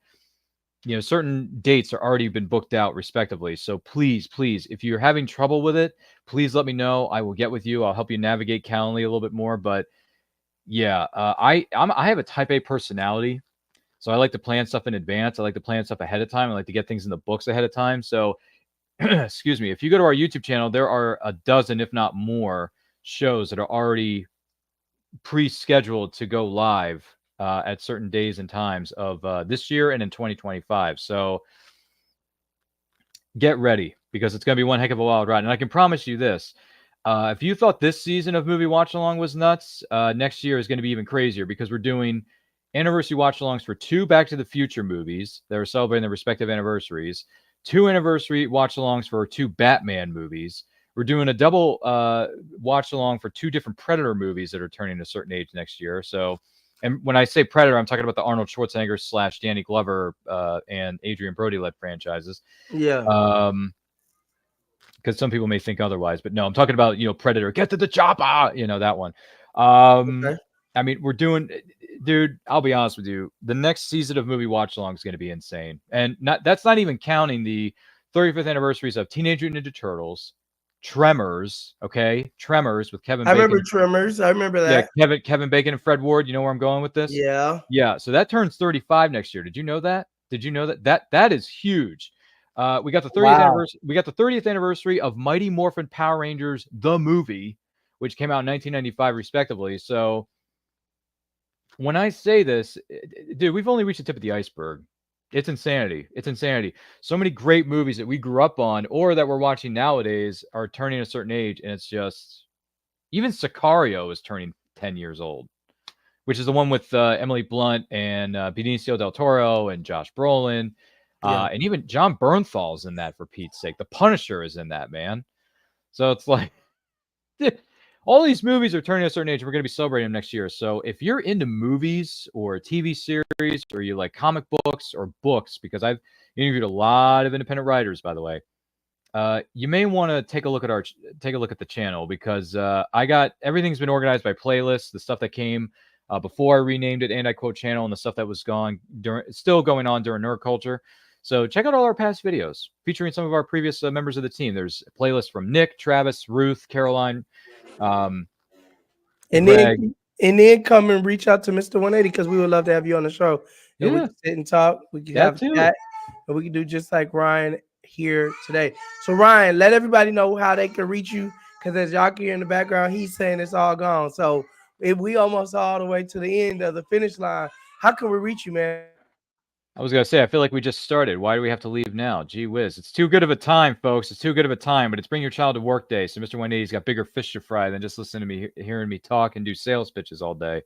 certain dates are already been booked out respectively. So please, if you're having trouble with it, please let me know. I will get with you. I'll help you navigate Calendly a little bit more. But yeah, I have a type A personality, so I like to plan stuff in advance. I like to plan stuff ahead of time. I like to get things in the books ahead of time. So excuse me, if you go to our YouTube channel, there are a dozen, if not more, shows that are already pre-scheduled to go live at certain days and times of this year and in 2025. So get ready because it's going to be one heck of a wild ride. And I can promise you this. If you thought this season of Movie Watch Along was nuts, next year is going to be even crazier because we're doing anniversary watch alongs for 2 Back to the Future movies that are celebrating their respective anniversaries, 2 anniversary watch alongs for 2 Batman movies. We're doing a double watch along for 2 different Predator movies that are turning a certain age next year. So, and when I say Predator, I'm talking about the Arnold Schwarzenegger / Danny Glover and Adrian Brody led franchises. Yeah. Because some people may think otherwise, but no, I'm talking about Predator, get to the chopper, that one. Okay. I mean, we're doing, dude, I'll be honest with you. The next season of Movie Watch Along is going to be insane. And that's not even counting the 35th anniversaries of Teenage Mutant Ninja Turtles, Tremors, okay? Tremors with Kevin I Bacon. remember Tremors. I remember that. Yeah, Kevin Bacon and Fred Ward. You know where I'm going with this? Yeah. Yeah, so that turns 35 next year. Did you know that? Did you know that? That is huge. We got the 30th Wow. anniversary. We got the 30th anniversary of Mighty Morphin Power Rangers the movie, which came out in 1995, respectively. So when I say this, dude, we've only reached the tip of the iceberg. It's insanity. It's insanity. So many great movies that we grew up on or that we're watching nowadays are turning a certain age, and it's just even Sicario is turning 10 years old, which is the one with Emily Blunt and Benicio del Toro and Josh Brolin. Yeah. And even John Bernthal's in that, for Pete's sake. The Punisher is in that, man. So it's like, all these movies are turning a certain age. And we're going to be celebrating them next year. So if you're into movies or TV series, or you like comic books or books, because I've interviewed a lot of independent writers, by the way, you may want to take a look at the channel, because I got everything's been organized by playlists. The stuff that came before I renamed it and I quote channel, and the stuff that was still going on during nerd culture. So check out all our past videos featuring some of our previous members of the team. There's a playlist from Nick, Travis, Ruth, Caroline, And Greg. then come and reach out to Mr. 180, because we would love to have you on the show. And we Yeah, can sit and talk. We can that have too. that. And we can do just like Ryan here today. So Ryan, let everybody know how they can reach you, because as y'all can hear in the background, he's saying it's all gone. So if we almost all the way to the end of the finish line, how can we reach you, man? I was going to say, I feel like we just started. Why do we have to leave now? Gee whiz. It's too good of a time, folks. It's too good of a time, but it's Bring Your Child to Work Day. So Mr. 180's got bigger fish to fry than just listening to me, hearing me talk and do sales pitches all day.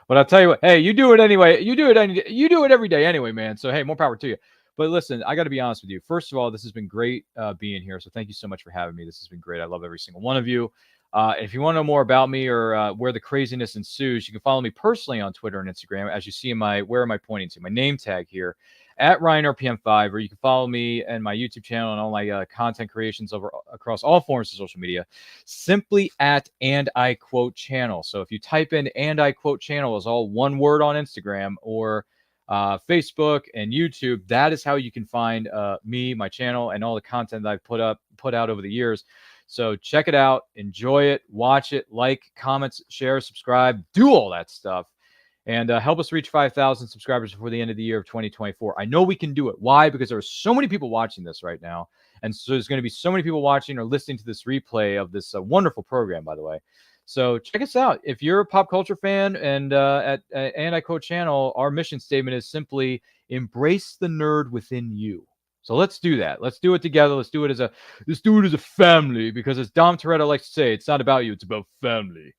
But I'll tell you what, hey, you do it anyway. You do it every day anyway, man. So, hey, more power to you. But listen, I got to be honest with you. First of all, this has been great being here. So thank you so much for having me. This has been great. I love every single one of you. If you want to know more about me or where the craziness ensues, you can follow me personally on Twitter and Instagram. As you see in where am I pointing to? My name tag here, at RyanRPM5, or you can follow me and my YouTube channel and all my content creations across all forms of social media, simply at And I Quote Channel. So if you type in And I Quote Channel as all one word on Instagram or Facebook and YouTube, that is how you can find me, my channel, and all the content that I've put out over the years. So check it out, enjoy it, watch it, like, comments, share, subscribe, do all that stuff. And help us reach 5,000 subscribers before the end of the year of 2024. I know we can do it. Why? Because there are so many people watching this right now. And so there's going to be so many people watching or listening to this replay of this wonderful program, by the way. So check us out. If you're a pop culture fan, and at And I Quote Channel, our mission statement is simply embrace the nerd within you. So let's do that. Let's do it together. Let's do it as a family, because as Dom Toretto likes to say, it's not about you, it's about family.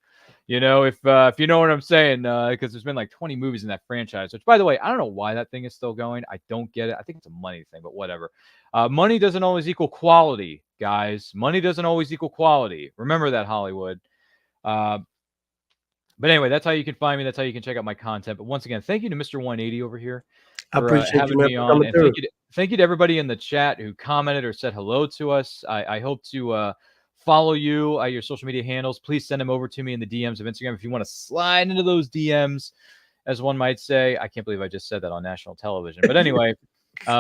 You know, if you know what I'm saying, because there's been like 20 movies in that franchise, which, by the way, I don't know why that thing is still going. I don't get it. I think it's a money thing, but whatever. Money doesn't always equal quality, guys. Money doesn't always equal quality. Remember that, Hollywood. But anyway, that's how you can find me. That's how you can check out my content. But once again, thank you to Mr. 180 over here I for appreciate you, having man, me for on. coming And through. thank you to everybody in the chat who commented or said hello to us. I hope to follow you, your social media handles. Please send them over to me in the DMs of Instagram if you want to slide into those DMs, as one might say. I can't believe I just said that on national television. But anyway,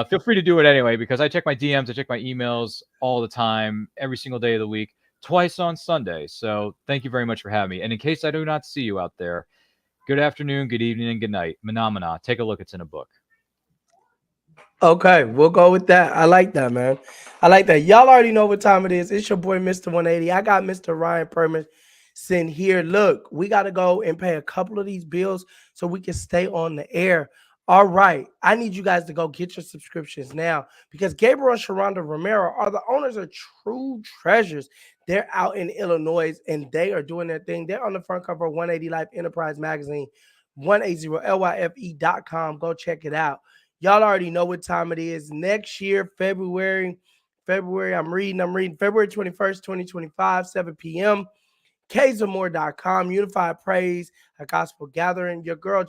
feel free to do it anyway, because I check my DMs, I check my emails all the time, every single day of the week, twice on Sunday. So thank you very much for having me. And in case I do not see you out there, good afternoon, good evening, and good night. Phenomena. Take a look. It's in a book. Okay, we'll go with that. I like that, man. I like that. Y'all already know what time it is. It's your boy, Mr. 180. I got Mr. Ryan Permison here. Look, we got to go and pay a couple of these bills so we can stay on the air. All right. I need you guys to go get your subscriptions now, because Gabriel and Sharonda Romero are the owners of True Treasures. They're out in Illinois and they are doing their thing. They're on the front cover of 180 Life Enterprise Magazine, 180lyfe.com. Go check it out. Y'all already know what time it is. Next year, February, I'm reading February 21st, 2025, 7 p.m. KZamore.com, Unified Praise, a gospel gathering. Your girl,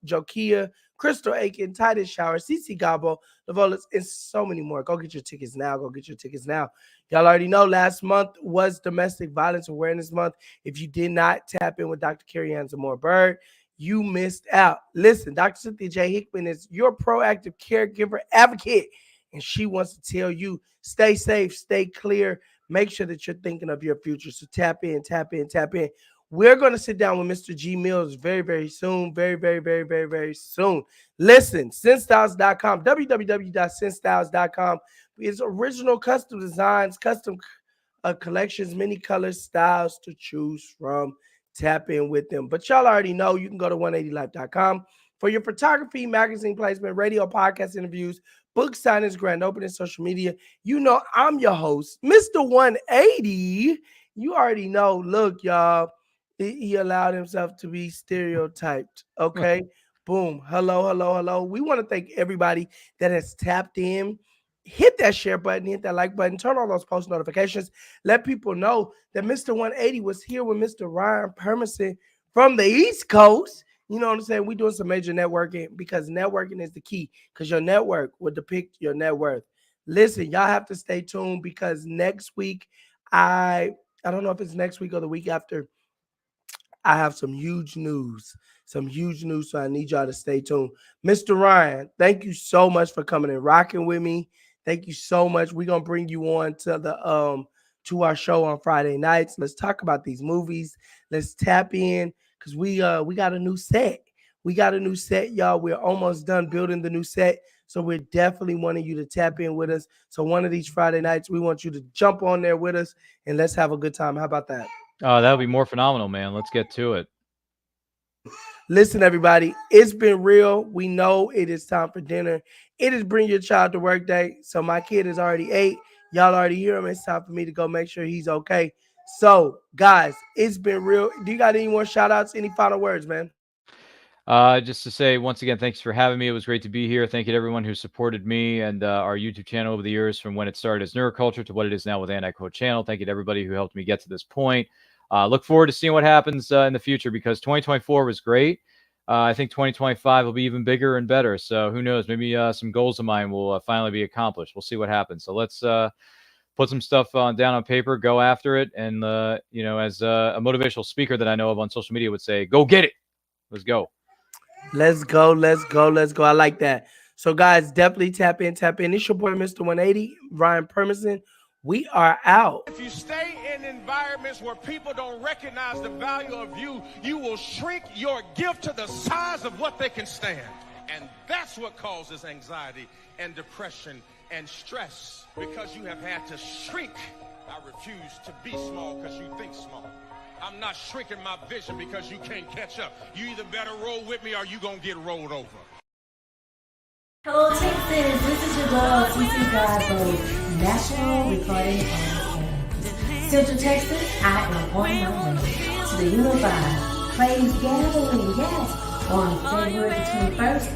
Jokia, Crystal Aiken, Titus Shower, CC Gabo, Lavolis, and so many more. Go get your tickets now. Go get your tickets now. Y'all already know last month was Domestic Violence Awareness Month. If you did not tap in with Dr. Carrie Ann Zamore Bird, you missed out. Listen, Dr. Cynthia J. Hickman is your proactive caregiver advocate, and she wants to tell you, stay safe, stay clear, make sure that you're thinking of your future. So tap in, tap in, tap in. We're going to sit down with Mr. G Mills very, very soon. Very, very, very, very, very soon. Listen, SenStyles.com, www.senstyles.com. It's original custom designs, custom collections, many colors, styles to choose from. Tap in with them. But y'all already know you can go to 180life.com for your photography, magazine placement, radio, podcast interviews, book signings, grand opening, social media. You know I'm your host, Mr. 180. You already know. Look, y'all, he allowed himself to be stereotyped. Okay. Boom. Hello, hello, hello. We want to thank everybody that has tapped in. Hit that share button, hit that like button, turn on those post notifications. Let people know that Mr. 180 was here with Mr. Ryan Permison from the East Coast. You know what I'm saying? We're doing some major networking because networking is the key, because your network will depict your net worth. Listen, y'all have to stay tuned because next week, I don't know if it's next week or the week after, I have some huge news. So I need y'all to stay tuned. Mr. Ryan, thank you so much for coming and rocking with me. Thank you so much. We're gonna bring you on to our show on Friday nights. Let's talk about these movies. Let's tap in because we got a new set. We got a new set, y'all. We're almost done building the new set. So we're definitely wanting you to tap in with us. So one of these Friday nights, we want you to jump on there with us and let's have a good time. How about that? Oh, that would be more phenomenal, man. Let's get to it. Listen, everybody, it's been real. We know it is time for dinner. It is bring your child to work day. So my kid is already 8. Y'all already hear him. It's time for me to go make sure he's okay. So, guys, it's been real. Do you got any more shout outs? Any final words, man? Just to say, once again, thanks for having me. It was great to be here. Thank you to everyone who supported me and our YouTube channel over the years, from when it started as Neuroculture to what it is now with Anti-Code Channel. Thank you to everybody who helped me get to this point. Look forward to seeing what happens in the future, because 2024 was great. I think 2025 will be even bigger and better. So who knows? Maybe some goals of mine will finally be accomplished. We'll see what happens. So let's put some stuff down on paper, go after it. And, as a motivational speaker that I know of on social media would say, go get it. Let's go. Let's go. Let's go. Let's go. I like that. So, guys, definitely tap in. Tap in. It's your boy, Mr. 180, Ryan Permison. We are out. If you stay in environments where people don't recognize the value of you, you will shrink your gift to the size of what they can stand. And that's what causes anxiety and depression and stress, because you have had to shrink. I refuse to be small because you think small. I'm not shrinking my vision because you can't catch up. You either better roll with me or you gonna get rolled over. Hello, Texas. This is your girl, CC Godboy, National Recording Artist. Central Texas, I am on my way to the Unified Praise Gathering, yes, on February the 21st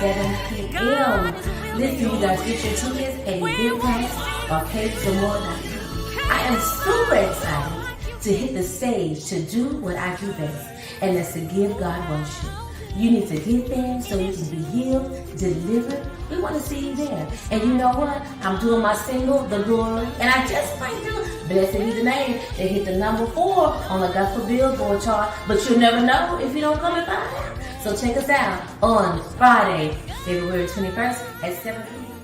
at 7 p.m. Listen, you guys, get your tickets at Eventbrite or PageSomeMore.com. I am super excited to hit the stage to do what I do best, and that's to give God worship. You need to get there so you can be healed, delivered. We want to see you there. And you know what? I'm doing my single, The Glory, and I just might do Blessed Be the Name. They hit the number 4 on the Gospel Billboard chart, but you'll never know if you don't come and find out. So check us out on Friday, February 21st at 7 p.m.